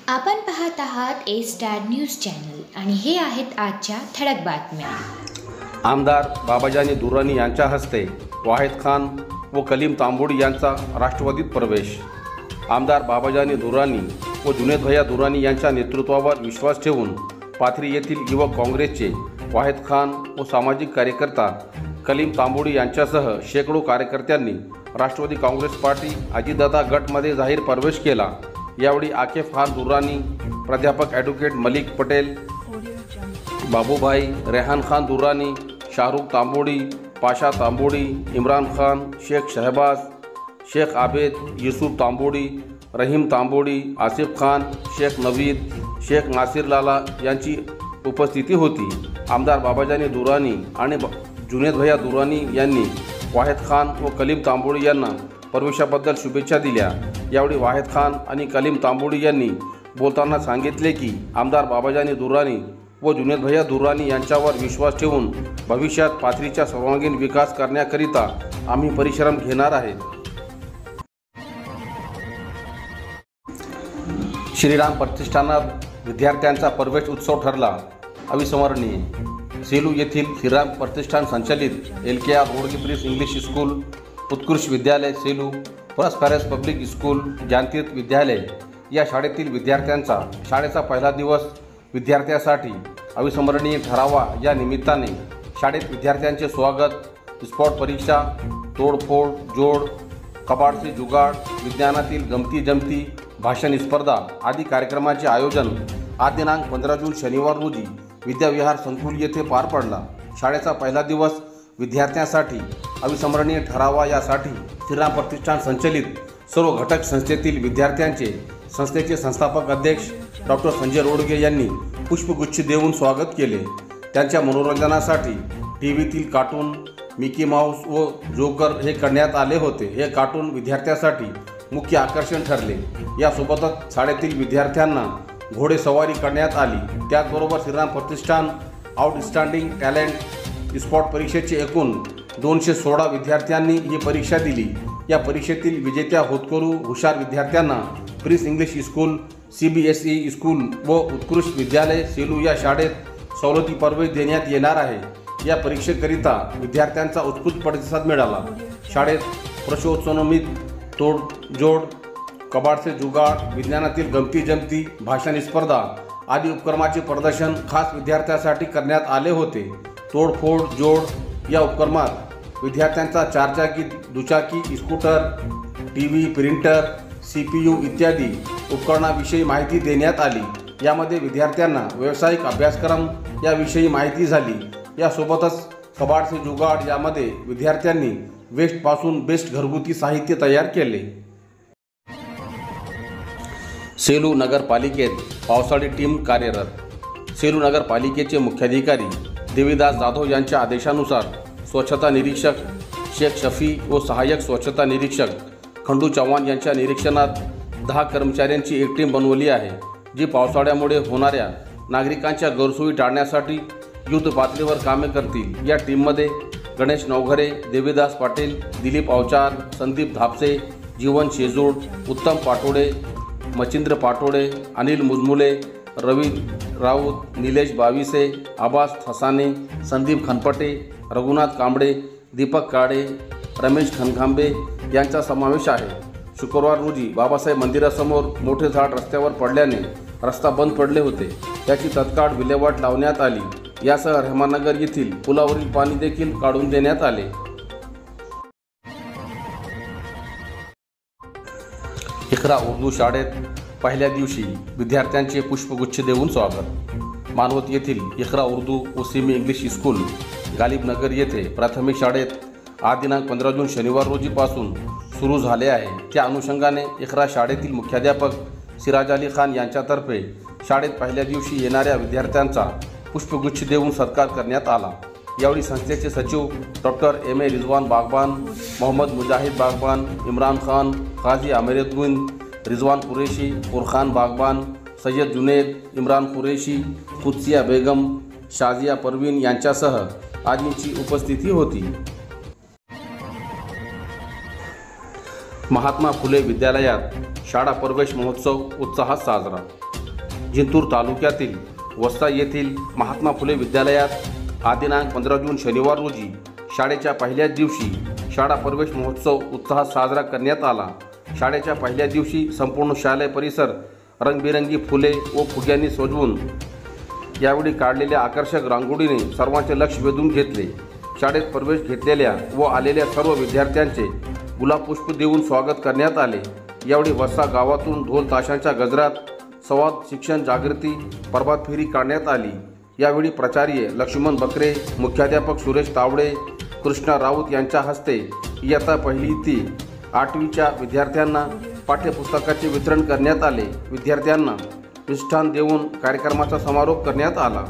आपण पाहत आहात ए स्टार न्यूज चॅनल आणि हे आहेत आजच्या ठळक बातम्या। आमदार बाबाजानी दुर्रानी यांच्या हस्ते वाहिद खान व कलीम तांबोडी यांचा राष्ट्रवादीत प्रवेश। आमदार बाबाजानी दुर्रानी व जुनेद भैया दुर्रानी यांच्या नेतृत्वावर विश्वास ठेवून पाथरी येथील युवक काँग्रेसचे वाहिद खान व सामाजिक कार्यकर्ता कलीम तांबोडी यांच्यासह शेकडो कार्यकर्त्यांनी राष्ट्रवादी काँग्रेस पार्टी अजितदादा गटमध्ये जाहीर प्रवेश केला। यावेळी आकेफ खान दुर्रानी, प्राध्यापक ॲडव्होकेट मलिक पटेल, बाबूभाई, रेहान खान दुर्रानी, शाहरुख तांबोडी, पाशा तांबोडी, इम्रान खान, शेख शहबाज, शेख आबेद, युसुफ तांबोडी, रहीम तांबोडी, आसिफ खान, शेख नवीद, शेख नासिर लाला यांची उपस्थिती होती। आमदार बाबाजानी दुर्रानी आणि जुनेद भैया दुर्रानी यांनी वाहिद खान व कलीम तांबोडी यांना प्रवेशाबद्दल शुभेच्छा दिल्या। यावेळी वाहिद खान आणि कलीम तांबोडी यांनी बोलताना सांगितले की आमदार बाबाजानी दुर्रानी व जुनेद भैया दुर्रानी यांच्यावर विश्वास ठेवून भविष्यात पाथरीचा सर्वांगीण विकास करण्याकरिता आम्ही परिश्रम घेणार आहेत। श्रीराम प्रतिष्ठानात विद्यार्थ्यांचा प्रवेश उत्सव ठरला अविस्मरणीय। सेलू येथील श्रीराम प्रतिष्ठान संचालित LKR रोडगी ब्रिज इंग्लिश स्कूल, उत्कृष्ट विद्यालय सेलू, प्रॉस्पेरस पब्लिक स्कूल, ज्ञानतीर्थ विद्यालय या शाळेतील विद्यार्थ्यांचा शाळेचा पहिला दिवस विद्यार्थ्यांसाठी अविस्मरणीय ठरावा। या निमित्ताने शाळेत विद्यार्थ्यांचे स्वागत, स्पॉट परीक्षा, तोडफोड, जोड, कबाड से जुगाड, विज्ञानातील गमती जमती, भाषण स्पर्धा आदी कार्यक्रमाचे आयोजन आज दिनांक 15 जून शनिवार रोजी विद्याविहार संकुल येथे पार पडला। शाळेचा पहिला दिवस विद्यार्थ्यांसाठी अविस्मरणीय ठरावा यासाठी श्रीराम प्रतिष्ठान संचलित सर्व घटक संस्थेतील विद्यार्थ्यांचे संस्थेचे संस्थापक अध्यक्ष डॉक्टर संजय रोडगे यांनी पुष्पगुच्छ देऊन स्वागत केले। त्यांच्या मनोरंजनासाठी टीव्हीतील कार्टून मिकी माऊस व जोकर हे करण्यात आले होते। हे कार्टून विद्यार्थ्यांसाठी मुख्य आकर्षण ठरले। यासोबतच शाळेतील विद्यार्थ्यांना घोडेसवारी करण्यात आली। त्याचबरोबर श्रीराम प्रतिष्ठान आउटस्टँडिंग टॅलेंट स्पॉट परीक्षेचे एकूण 216 विद्यार्थ्यांनी ही परीक्षा दिली। या परीक्षेतील विजेत्या होतकरू हुशार विद्यार्थ्यांना prince English school, CBSE school व उत्कृष्ट विद्यालय सेलू या शाळेत सवलती प्रवेश देण्यात येणार आहे। या परीक्षेकरिता विद्यार्थ्यांचा उत्स्फूर्त प्रतिसाद मिळाला। शाळेत प्रश्नोत्तरमित, तोडजोड, कबाड से जुगाड, विज्ञानातील गमती जमती, भाषण स्पर्धा आदी उपक्रमाचे प्रदर्शन खास विद्यार्थ्यांसाठी करण्यात आले होते। तोडफोड जोड या उपक्रमात विद्यार्थ्यांचा चारचाकी, दुचाकी, स्कूटर, TV, प्रिंटर, CPU इत्यादी उपकरणाविषयी माहिती देण्यात आली। यामध्ये विद्यार्थ्यांना व्यावसायिक अभ्यासक्रम याविषयी माहिती झाली। यासोबतच कबाड से जुगाड यामध्ये विद्यार्थ्यांनी वेस्टपासून बेस्ट घरगुती साहित्य तयार केले। सेलू नगरपालिकेत पावसाळी टीम कार्यरत। सेलू नगरपालिकेचे मुख्याधिकारी देवीदास जाधव यांच्या आदेशानुसार स्वच्छता निरीक्षक शेख शफी व सहाय्यक स्वच्छता निरीक्षक खंडू चव्हाण यांच्या निरीक्षणात 10 कर्मचाऱ्यांची एक टीम बनवली आहे, जी पावसाळ्यामुळे होणाऱ्या नागरिकांच्या गैरसोयी टाळण्यासाठी युद्ध पातळीवर कामे करतील। या टीममध्ये गणेश नवघरे, देवीदास पाटील, दिलीप अवचार, संदीप धापसे, जीवन शेजूड, उत्तम पाटोडे, मचिंद्र पाटोडे, अनिल मुजमुले, रवी राऊत, निलेश बाविसे, आबास ठसाने, संदीप खनपटे, रघुनाथ कांबळे, दीपक काळे, रमेश खनखांबे यांचा समावेश आहे। शुक्रवार रोजी बाबासाहेब मंदिरासमोर मोठे झाड रस्त्यावर पडल्याने रस्ता बंद पडले होते। त्याची तत्काळ विल्हेवाट लावण्यात आली। यासह रहमाननगर येथील पुलावरील पाणी देखील काढून देण्यात आले। इकरा उर्दू शाळेत पहिल्या दिवशी विद्यार्थ्यांचे पुष्पगुच्छ देऊन स्वागत। मानवत येथील इकरा उर्दू व सेमी इंग्लिश स्कूल गालिबनगर येथे प्राथमिक शाळेत आज दिनांक 15 जून शनिवार रोजीपासून सुरू झाले आहे। त्या अनुषंगाने इकरा शाळेतील मुख्याध्यापक सिराज अली खान यांच्यातर्फे शाळेत पहिल्या दिवशी येणाऱ्या विद्यार्थ्यांचा पुष्पगुच्छ देऊन सत्कार करण्यात आला। यावेळी संस्थेचे सचिव डॉक्टर MA रिजवान बागबान, मोहम्मद मुजाहिद बागबान, इम्रान खान, काजी आमिरुद्दीन, रिजवान कुरेशी, फुरखान बागबान, सय्यद जुनेद, इम्रान कुरेशी, कुदसिया बेगम, शाजिया परवीन यांच्यासह आदींची उपस्थिती होती। महात्मा फुले विद्यालयात शाळा प्रवेश महोत्सव उत्साहात साजरा। जिंतूर तालुक्यातील वस्ता येथील महात्मा फुले विद्यालयात आज दिनांक 15 जून शनिवार रोजी शाळेच्या पहिल्याच दिवशी शाळा प्रवेश महोत्सव उत्साहात साजरा करण्यात आला। शाळेच्या पहिल्या दिवशी संपूर्ण शालेय परिसर रंगबिरंगी फुले व फुग्यांनी सजवून यावेळी काढलेल्या आकर्षक रांगोळीने सर्वांचे लक्ष वेधून घेतले। शाळेत प्रवेश घेतलेल्या व आलेल्या सर्व विद्यार्थ्यांचे गुलाबपुष्प देऊन स्वागत करण्यात आले। यावेळी वस्ता गावातून ढोल ताशांच्या गजरात संवाद शिक्षण जागृती प्रभात फेरी काढण्यात आली। यावेळी प्राचार्य लक्ष्मण बकरे, मुख्याध्यापक सुरेश तावडे, कृष्णा राऊत यांच्या हस्ते इयत्ता 1ली ते 8वीच्या विद्यार्थ्यांना पाठ्यपुस्तकाचे वितरण करण्यात आले। विद्यार्थ्यांना मिष्ठान देऊन कार्यक्रमाचा समारोप करण्यात आला।